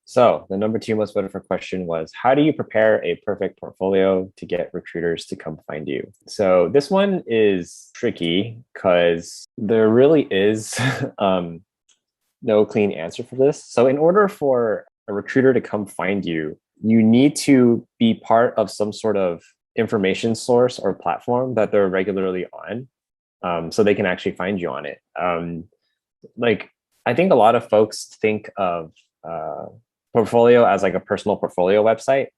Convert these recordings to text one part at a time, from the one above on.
So the number two most voted for question was, how do you prepare a perfect portfolio to get recruiters to come find you? So this one is tricky because there really is no clean answer for this. So in order for a recruiter to come find you, you need to be part of some sort of information source or platform that they're regularly on, so they can actually find you on it. Like I think a lot of folks think of portfolio as like a personal portfolio website.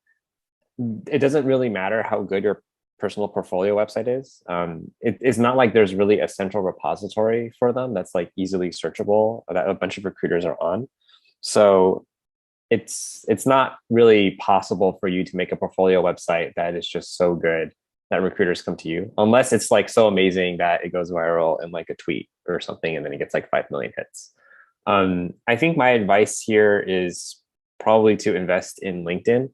It doesn't really matter how good your personal portfolio website is. It's not like there's really a central repository for them that's like easily searchable that a bunch of recruiters are on. So it's not really possible for you to make a portfolio website that is just so good that recruiters come to you, unless it's like so amazing that it goes viral in like a tweet or something and then it gets like 5 million hits. I think my advice here is probably to invest in LinkedIn,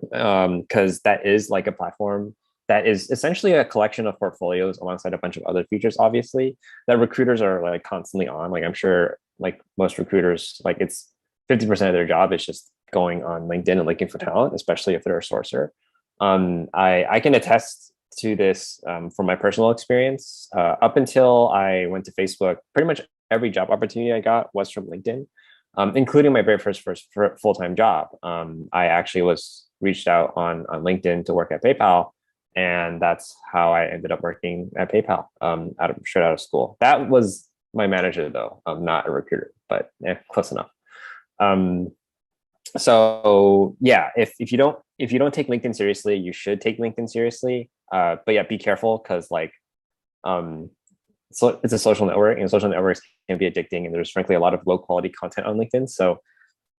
because that is like a platform that is essentially a collection of portfolios alongside a bunch of other features, obviously, that recruiters are like constantly on. Like I'm sure like most recruiters, like it's 50% of their job is just going on LinkedIn and looking for talent, especially if they're a sourcer. I can attest to this from my personal experience. Up until I went to Facebook, pretty much every job opportunity I got was from LinkedIn, including my very first full-time job. I actually was reached out on LinkedIn to work at PayPal, and that's how I ended up working at PayPal, straight out of school. That was my manager though, not a recruiter, but close enough. So yeah, if you don't take LinkedIn seriously, you should take LinkedIn seriously. But yeah, be careful because like so it's a social network, and social networks can be addicting, and there's frankly a lot of low quality content on LinkedIn. So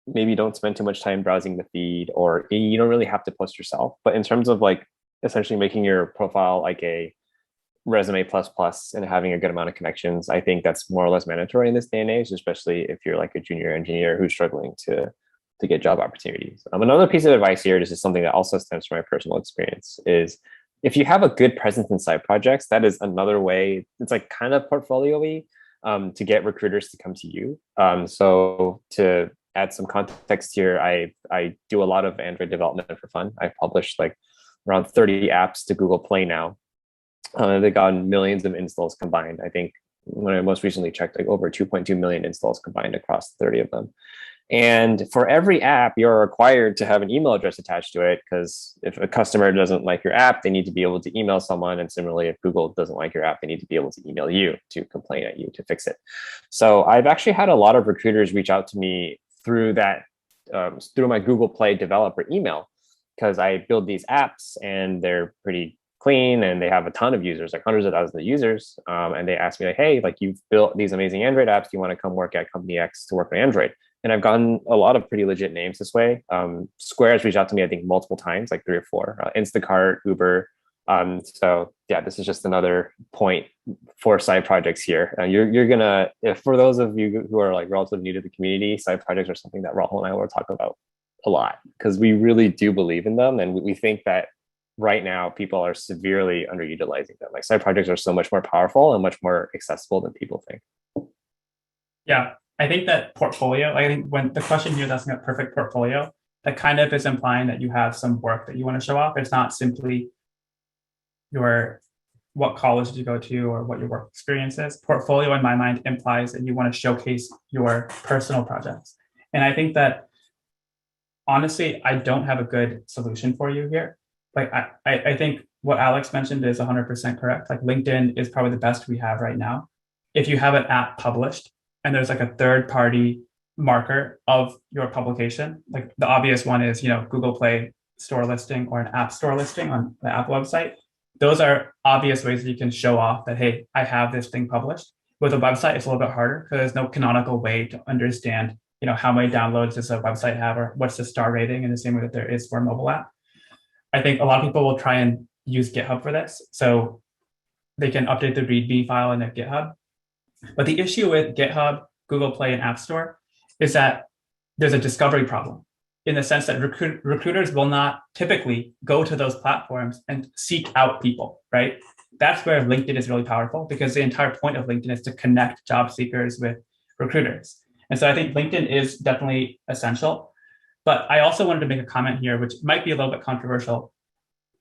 maybe don't spend too much time browsing the feed, or you don't really have to post yourself. But in terms of like essentially making your profile like a resume plus plus and having a good amount of connections, I think that's more or less mandatory in this day and age, especially if you're like a junior engineer who's struggling to get job opportunities. Another piece of advice here, this is something that also stems from my personal experience, is if you have a good presence in side projects, that is another way. It's like kind of portfolio-y, to get recruiters to come to you. So to add some context here, I do a lot of Android development for fun. I've published like around 30 apps to Google Play now. They've gotten millions of installs combined. I think when I most recently checked, like over 2.2 million installs combined across 30 of them. And for every app, you're required to have an email address attached to it, because if a customer doesn't like your app, they need to be able to email someone. And similarly, if Google doesn't like your app, they need to be able to email you to complain at you to fix it. So I've actually had a lot of recruiters reach out to me through that, through my Google Play developer email, because I build these apps and they're pretty clean and they have a ton of users, like hundreds of thousands of users. And they ask me like, hey, like you've built these amazing Android apps. Do you want to come work at company X to work on Android? And I've gotten a lot of pretty legit names this way. Square has reached out to me, I think, multiple times, like 3 or 4. Instacart, Uber. So yeah, this is just another point for side projects here. You're gonna, if for those of you who are like relatively new to the community, side projects are something that Rahul and I will talk about a lot, because we really do believe in them, and we think that right now people are severely underutilizing them. Like side projects are so much more powerful and much more accessible than people think. Yeah, I think that portfolio, I think when the question here is asking a perfect portfolio, that kind of is implying that you have some work that you want to show off. It's not simply your what college did you go to or what your work experience is. Portfolio, in my mind, implies that you want to showcase your personal projects. And I think that honestly, I don't have a good solution for you here. Like I think what Alex mentioned is 100% correct. Like LinkedIn is probably the best we have right now. If you have an app published and there's like a third party marker of your publication, like the obvious one is, Google Play store listing or an app store listing on the app website. Those are obvious ways that you can show off that, hey, I have this thing published. With a website, it's a little bit harder because there's no canonical way to understand, how many downloads does a website have or what's the star rating in the same way that there is for a mobile app. I think a lot of people will try and use GitHub for this. So they can update the README file in their GitHub. But the issue with GitHub, Google Play, and App Store is that there's a discovery problem in the sense that recruiters will not typically go to those platforms and seek out people, right? That's where LinkedIn is really powerful, because the entire point of LinkedIn is to connect job seekers with recruiters. And so I think LinkedIn is definitely essential. But I also wanted to make a comment here, which might be a little bit controversial,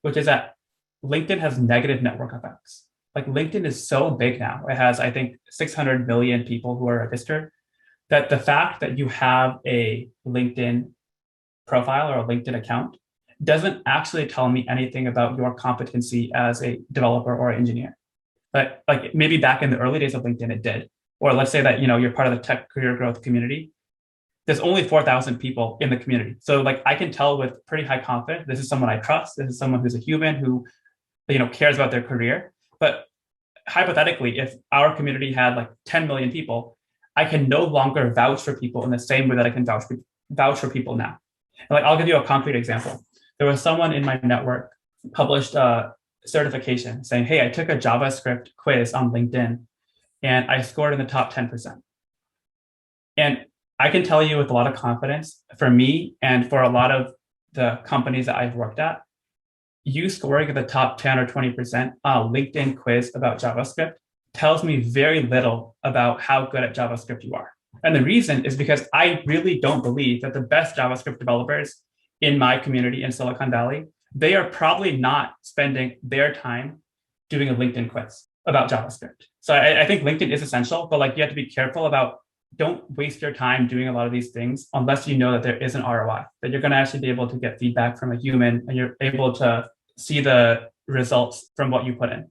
which is that LinkedIn has negative network effects. Like LinkedIn is so big now. It has, I think, 600 million people who are registered, that the fact that you have a LinkedIn profile or a LinkedIn account doesn't actually tell me anything about your competency as a developer or engineer. But like maybe back in the early days of LinkedIn, it did. Or let's say that, you're part of the tech career growth community. There's only 4,000 people in the community. So like I can tell with pretty high confidence, this is someone I trust. This is someone who's a human who, cares about their career. But hypothetically, if our community had like 10 million people, I can no longer vouch for people in the same way that I can vouch for people now. And like I'll give you a concrete example. There was someone in my network published a certification saying, hey, I took a JavaScript quiz on LinkedIn and I scored in the top 10%. And I can tell you with a lot of confidence, for me and for a lot of the companies that I've worked at, you scoring at the top 10 or 20% on a LinkedIn quiz about JavaScript tells me very little about how good at JavaScript you are. And the reason is because I really don't believe that the best JavaScript developers in my community in Silicon Valley, they are probably not spending their time doing a LinkedIn quiz about JavaScript. So I think LinkedIn is essential, but like you have to be careful about, don't waste your time doing a lot of these things unless you know that there is an ROI, that you're going to actually be able to get feedback from a human and you're able to see the results from what you put in.